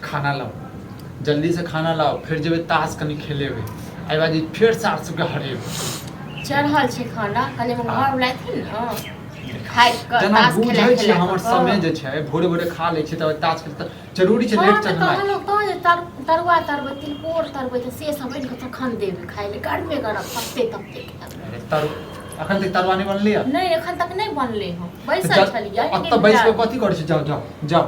खाना लाओ, जल्दी से खाना लाओ, फिर जेबे ताश कनी खेलेबे, आई बाजी फिर 400 के हरेबे। चढ़ल छै खाना, कने हम घर बुलाथिन न खाइ क जना ताश बुझै खेले छी हमर समय जे छै भोरे भोरे खा लै छी, तब ताश खेल त जरूरी छै लेट चढ़ना। कहलो तो जे तरुआ तरबै, तिलकोर तरबै त से सब बनि के तखन देबै खाइ ले, गरमे गरम तपते तपते अरे तरु अखन तक तरुआ नहीं बनलै? नहीं एखन तक नहीं बनले हम बैसल छलियै। अब बैस के कथी करै छी? जाओ जाओ जाओ।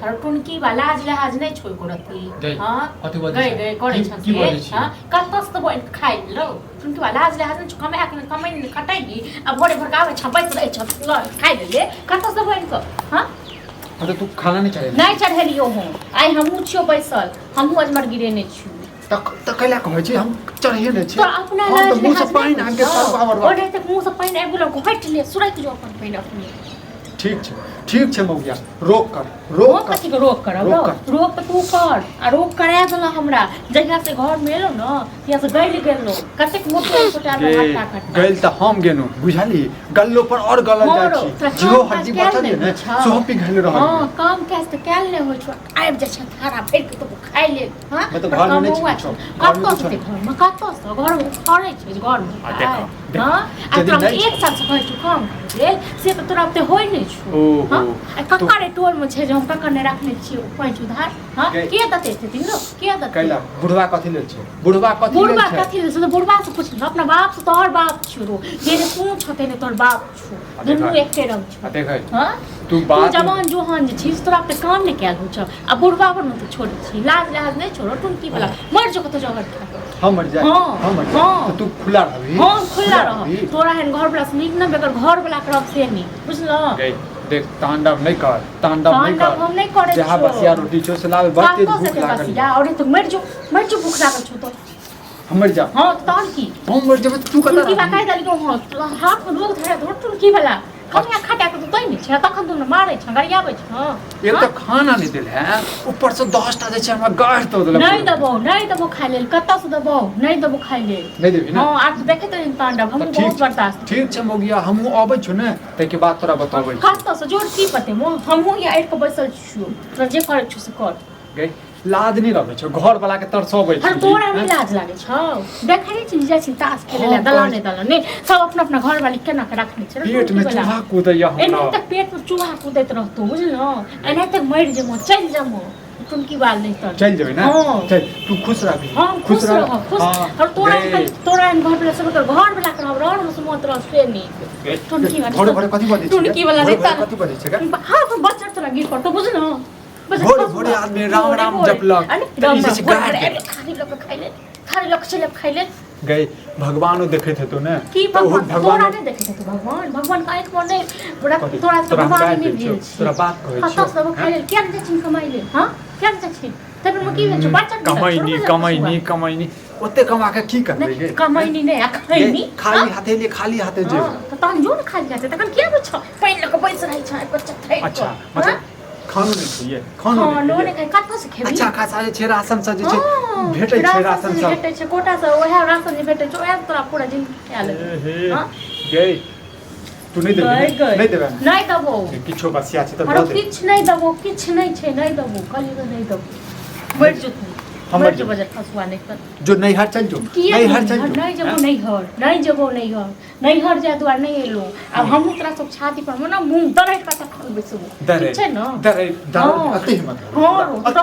हर टुनकी बा लाज लहाज नहीं छोड़ को रखी। हां कथी बोलै गई गई करे छ से। हां कतस त बन खाइ लो टुनकी बा लाज लहाज नहीं कमे आके कमै नहीं कटाई अब भोरे भोर आवे छ बैठ रहे छ खाइ ले कतस त बन को। हां अरे तू खाना नहीं चढ़े? नहीं चढ़ेलियो हूं, आई हमहु छियो बैसल, हमहु अजमर गिरेने छी। त कैला कहै छी हम चढ़े नै छी? तो अपना लाज मुंह से पानी आके तरुआ बरबा। ओडे तक मुंह से पानी आबि गेलो घोट ले सुरत जो अपन पानी अपने। ठीक छै मौगिया, रोक कर रोक कर। कथी के रोक करब? रोक त तू कर आ रोक करा देला हमरा जहिया से घर में एलो न तिया से गइल गेलो कतेक मोटे छोटा में हट्टा कट्टा गइल त हम गेनु बुझाली गल्लो पर और गलल जाइ छी जो हड्डी बचल ने सो पिघल रहल। हां काम काज त कैल नै होय छ आबि जा छ थारा फेर के तो खाइ ले। हां मैं तो घर में नहीं छी कत्तो से घर में कत्तो से घर में करे छै घर में। देखो हां आ तोरा एक साल से कहै छु काम ले से त तोरा ते होय नै छु। हां कक्का रे टोल में छै जे हम कक्का ने रखने छी पैंच उधार। हां के दते छथिन लो के दते? कैला बुढ़वा कथि ले छै? बुढ़वा कथि ले छै? से बुढ़वा से पूछ अपना बाप से तोहर बाप छु जे तू छते ने तोहर बाप छु दुनू एके रंग छु। देख हां तू बात जवान जोहान जे छी तोरा पे काम ने कैल हो छ आ बुढ़वा पर मत छोड़ छी लाज लहाज नहीं छोड़ टुनकी वाला मर जो कतो जगह हम मर जाए हम मर जाए तो तू खुला रही। हां खुला रह तोरा हन घर वाला से न बेगर घर वाला करब से नहीं बुझलो। देख तांडव नहीं कर, तांडव नहीं कर, हम नहीं करे जहां बसिया रोटी छो से लावे बहुत तेज भूख लागल या और तो मर जो भूख लागल छो तो हम मर जा। हां तो तान की हम मर जाब तू कता की बाकाय दली को हाथ में लोग धरे धोटुन की वाला खाना खाटा के तो तई नहीं छ तखन तू मारै छ गरियाबै छ। एक तो खाना नहीं देल है ऊपर से 10 टा जे छै हमरा गाड़ तो देल। नहीं दबो खाइ लेल कत्ता से दबो नहीं दबो खाइ लेल नहीं देबी ना? हां आज देखे त तांडव हम बहुत बर्दाश्त ठीक छै मोगिया हमहु आबै छु ने तै के बाद तोरा बताबै कत्ता से जोर की पते हमहु या आइर के बैसल छु तो जे करे छु से कर गई लाज नहीं रहै छ घर वाला के तरसबै छी। हर तोरा में लाज लागे छ देखै नै छी जाइ छी ताश खेले ले दलाने सब अपना अपना घर वाली केना के रखने छ पेट में चूहा कूदैया हमरा एने तक पेट में चूहा कूदैत रहतो बुझलो एने तक मर जमो चल जमो टुनकी बाल नहीं तर चल जेबै ना चल तू खुश रह। हां खुश रह खुश और तोरा घर वाला सब घर वाला करब रह में मत रह से नहीं टुनकी वाला भोरे भोरे कथि बजै छी? टुनकी वाला नहीं कथि बजै छै का? हां तो बच्चा तोरा गिर पड़तो बुझलो भोरे भोरे आदमी राम राम जपलक खाली लोग चले खाइ ले गई भगवानो देखैत हेतो ने की भगवान नहीं देखैत हेतो भगवान का एक मन बड़ा तोरा तो भगवान नहीं भेल तोरा बात कहै छी कत सब खाइ ले केन जे छिन कमाइ ले हां केन जे छिन तब में की भेल छ बच्चा कमाइनी ओते कमा के की करबै गे? कमाइनी नहीं खैनी खाली हाथे जे त तहन जो न खाली हाथे तखन के बुझ पैन लक बैस रहै छ बच्चा थै। अच्छा मतलब खानो नहीं चाहिए खानो नहीं खाइ कत से खेबी? अच्छा खासा जे छै राशन से जे छै भेटै छै राशन सब भेटै छै कोटा से ओहे राशन जे भेटै छै ओहे तोरा पूरा जिंदगी खाय ले। हां गई तू नहीं देबे नहीं दबो किछो बसिया छै त दे किछ नहीं दबो किछ नहीं छै नहीं दबो कली नहीं दबो बैठ जो हमर जो बजट फसवा नहीं कर जो नहीं हर चल जो नहीं हर चल जो नहीं जबो नहीं हर जा द्वार नहीं एलो अब हम तोरा सब छाती पर ना मुंह दरै का तक बैसबो ठीक छै न दरै अते हिम्मत हां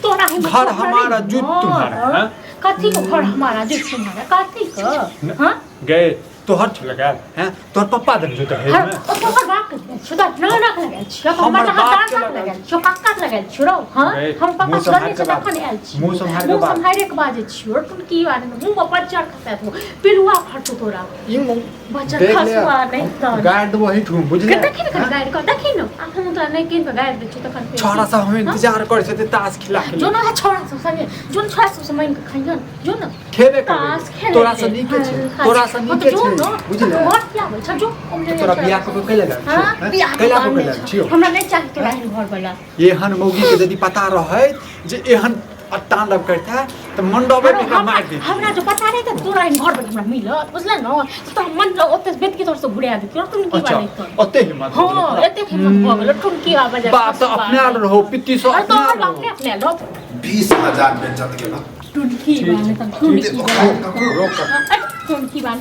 तोरा घर हमारा जुत तुम्हारा कथी को घर हमारा जुत तुम्हारा कथी का हां गए तोहर छ लगाल हैं तोहर पप्पा दन जो है में तोहर बाप के छुदा ना लगाल छ हमर बाप के लगाल छ पक्का लगाल छ हां हम पप्पा सने से तखन आयल छी मुंह संहारे के बाजे छी और तुम की बारे मुंह पर बच्चा खसा तो पिलुआ फटो तोरा ई बच्चा खसवा नहीं त गार्ड वही ठू बुझले देखि न गार्ड का देखि न आखन त नहीं किन त गार्ड छ तखन छोरा सब हम इंतजार करे छै ताश खिला जो न छोरा सब संगे जोन छोरा सब समय के खाइयन जो न खेबे कर तोरा से नीके छै तोरा से नीके छै बुझले बहुत क्या होय छ जो तोरा बियाह को कैला लग कैला को कैला छियो हमरा नहीं चाहिए तोरा घर वाला एहन मौगी के यदि पता रहै जे एहन अट्टा लब करता तो मंडपे में का मार दे हमरा जो पता नहीं था तोरा इन घर पर हमरा मिलत बुझला न तो हम मन ओते बेत के तोर से घुड़िया दे तुम की बात नहीं तो ओते हिम्मत हां एते हिम्मत हो गेल तुम की आवाज बाप तो अपने आल रहो पित्ती सो तो अपने लो 20,000 बेचत गेला तुम की बात नहीं तुम की रोक कर तुम की बात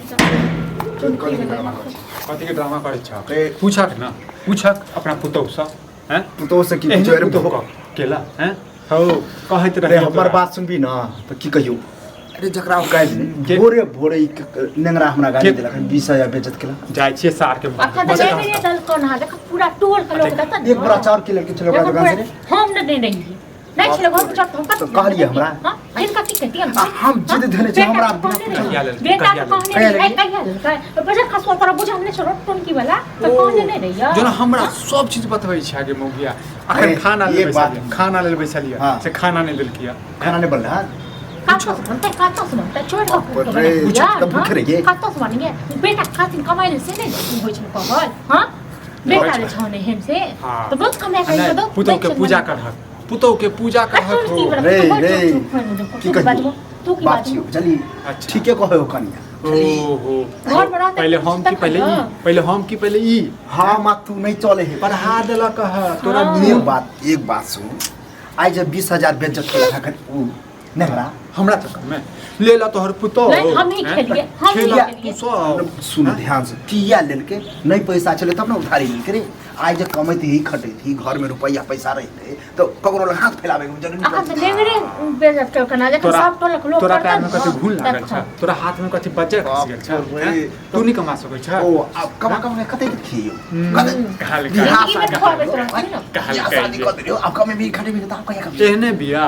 कथि के ड्रामा करे छ पूछक ना पूछक अपना पुतौ स हैं तो से की पूछे रे केला हैं हो कहत रे रहे हमर बात सुनबी ना तो की कहियो अरे जकरा काल भोरे भोरे नेंगरा हमरा गाड़ी देलक 20,000 बेचत केला जाय छिए सार के अखन तो ले मेरे दल कोन हा देख पूरा टोल के लोग दत एक बड़ा चार किलो के चलो का दुकान से हम न दे रही नहीं चलो घर चढ़ हम तो कहलिए हमरा हां इनका की कहती हम जिद धने छ हमरा बेटा कहने कहिया बजट खसवा पर बुझ हमने छोड़ टोन की वाला तो कहने नहीं रहिया जो हमरा सब चीज बतबै छै आगे मौगिया अखन खाना ले बैठलिए खाना ले बैठलिए से खाना नहीं देलकिया खाना नहीं बनला काटो सुनते छोड़ दो भूख रही काटो सुनेंगे बेटा खातिन कमाइले से नहीं होय छ कहल हां बेटा ले छने हम से तो बहुत कमाई कर दो पुतौ के पूजा करहक पुतौ के पूजा करहक रे की कहियो तू की बात चली ठीके कहो कनिया ओहो पहले हम की पहले हम की पहले ई हां मा तू नहीं चले है पढ़ा देलक ह तोरा एक बात सुन आई जब 20,000 बेचत के लखा उ नेहरा हमरा तक में ले ला तोहर पुतो नहीं हम ही खेलिए हम ही खेलिए सुन ध्यान से किया लेल के नहीं पैसा चले तब ना उधारी लेल के रे आज जब कमाई ही खटे थी घर में रुपया पैसा रहते तो ककरो लग हाथ फैलावे के जरूरी अखन से लेंगरे बेजत के कना जक सब टोलक लोग तोरा पैर में कथि घुन लागल छ तोरा हाथ में कथि बज्जर खस गेल छ तू नहीं कमा सकै छ ओ अब कमा कते खियो काल शादी कर दियो अब कमे भी खटे भी त कहिया कम एहने बिया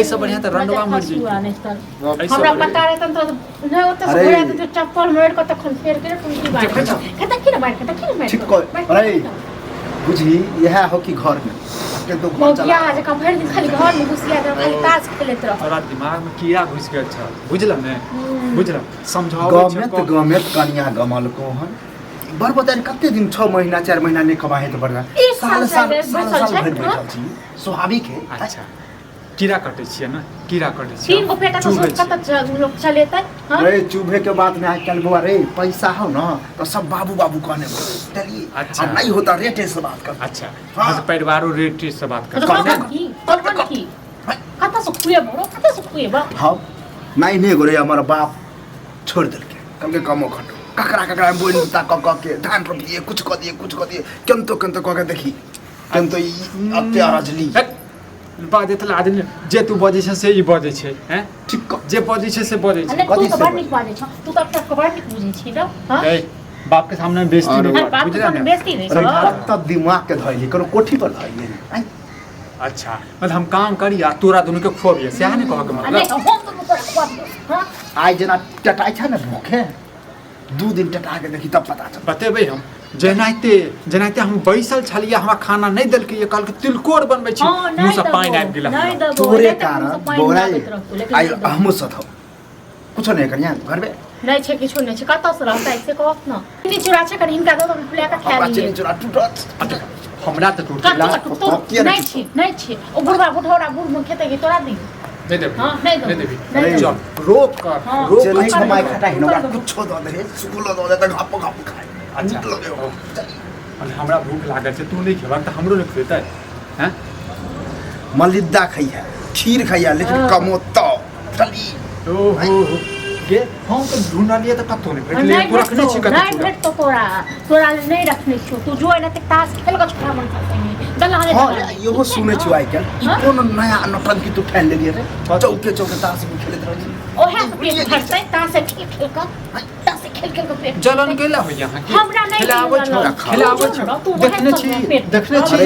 ऐसे बढ़िया त रंडवा मर जी हमरा पता रहे त नहीं होता से घोड़ा के चप्पल मार के तखन फेर के तुम की बात कता की मार ठीक को अरे बुझी यह हो कि घर में के तो घर चला आज का भर दिन खाली घर में घुसिया रह खाली ताश खेलत रह तोरा दिमाग में किया घुस गेल छ बुझला ने बुझला समझाओ गमेत कनिया गमल को हन बर बतान कते दिन 6 महीना 4 महीना नहीं कमाए तो बरगा साल भर बैठल छी स्वाभाविक है अच्छा कीड़ा कटे छिए ना कीड़ा कटे छिए तीन गो पेटा तो सब कत लोग चलेतै हां रे चुभे के बात में आजकल बुआ रे पैसा हो ना तो सब बाबू बाबू कहने चलिए अच्छा नहीं होता रेटे से बात कर अच्छा बस परिवारों रेटे से बात कर कौन की कत से खुए बड़ो कत से खुए बा हां नहीं गोरे हमारा बाप छोड़ दिल के कल के कमो खटो ककरा बोल ता के धान रोप दिए कुछ क दिए केन तो क के देखी केन तो अत्यारजली बाजे त आदमी जे तू बजे छ से ई बजे छै हैं ठीक जे बजे छै से बजे छै कथि से बड़ निक बाजे छ तू त अपना खबर निक बुझे छी न हां बाप के सामने बेइज्जती नहीं बाप के सामने बेइज्जती नहीं त दिमाग के धइली करो कोठी पर धइली अच्छा मतलब हम काम करी आ तोरा दोनों के खोबिए से नहीं कह के मतलब नहीं हम तो तोरा खोब हां आज जना टटाई छ न भूखे 2 दिन टटा के देखी तब पता चल बतेबै हम जेनाइते हम बैसल छलिए हमरा खाना नहीं देल के ये कल के तिलकोर बनबै छी मुंह से पानी आबि गेल तोरे कारण बोरा आई हम सथ कुछ नहीं करिया घर में नहीं छे किछु नहीं छे कत से रहता ऐसे कहत न नी चुरा छे कनी हिनका दो फुला का खा लिए चुरा टूटत हमरा त टूट नहीं छे ओ बुढ़वा बुढ़ौरा बुढ़ मुंह खेते के तोरा दी दे दे हां नहीं दे चल रोक कर चल कमाई खटा हिनोरा कुछ दो दे सुकुल दो दे त गप खाए अच्छा और हमरा भूख लागल छै तू नहीं खेबा त हमरो नहीं खेतै हैं मलिद्दा खइया खीर खइया लेकिन कमो तो चली ओहो गे हम तो ढूंढलिए त कतो नहीं भेटले तू रखने छी कतो नहीं भेट तो तोरा नहीं रखने छी तू जो है ना ते ताश खेल के छोड़ा मन दला हां यो सुने छु आई के कोन नया नटंकी तू ठान ले रे चौके ताश में खेलत रही ओ है पेट फटतै ताश खेल के ताश खेल के पेट जलन केला हो यहां के हमरा नहीं खिलावे छ देखने छी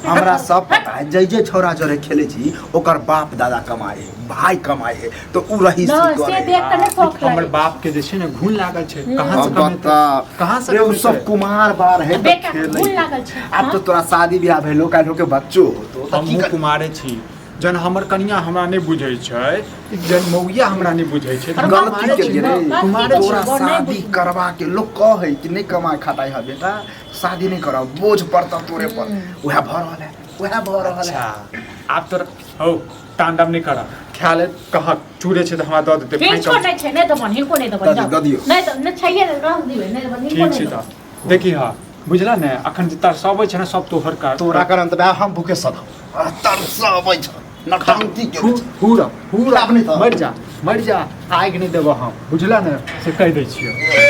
हमरा सब पता है जय छोरा जरे खेले छी ओकर बाप दादा कमाए भाई कमाए तो उ रही से देख के नहीं शौक हमर बाप के जे छै ने घुन लागल छै कहां से रे सब कुमार बार है बेटा घुन लागल छै अब तो तोरा शादी ब्याह भेलो काल्हो के बच्चो हो तो हम कुमारे छी जन हमर कन्या हमरा नहीं बुझै छै जन मौया हमरा नहीं बुझै छै गलती के रे कुमारे तोरा शादी करवा के लोग कहे कि नहीं कमाए खाताई है बेटा शादी नहीं कराओ बोझ पड़ता तोरे पर वह भर रहल है आप तो हो तांडव नहीं करा ख्याल है कहा चूड़े छे तो हमरा दऽ देते हिनको नहीं छै नहीं देबन हिनको नहीं देबन दऽ दियौ नहीं तो नहीं छैये रह दियौ नहीं देबन हिनको ठीक छै नहीं तऽ देबन देखी हाँ बुझला ने अखन जितना सब छै ना सब तोहर का तोरा कारण त हम भूखे सद तरसबै छ नटांती के पूरा पूरा अपने मर जा आग नहीं देबो हम बुझला ने से कह दै छियो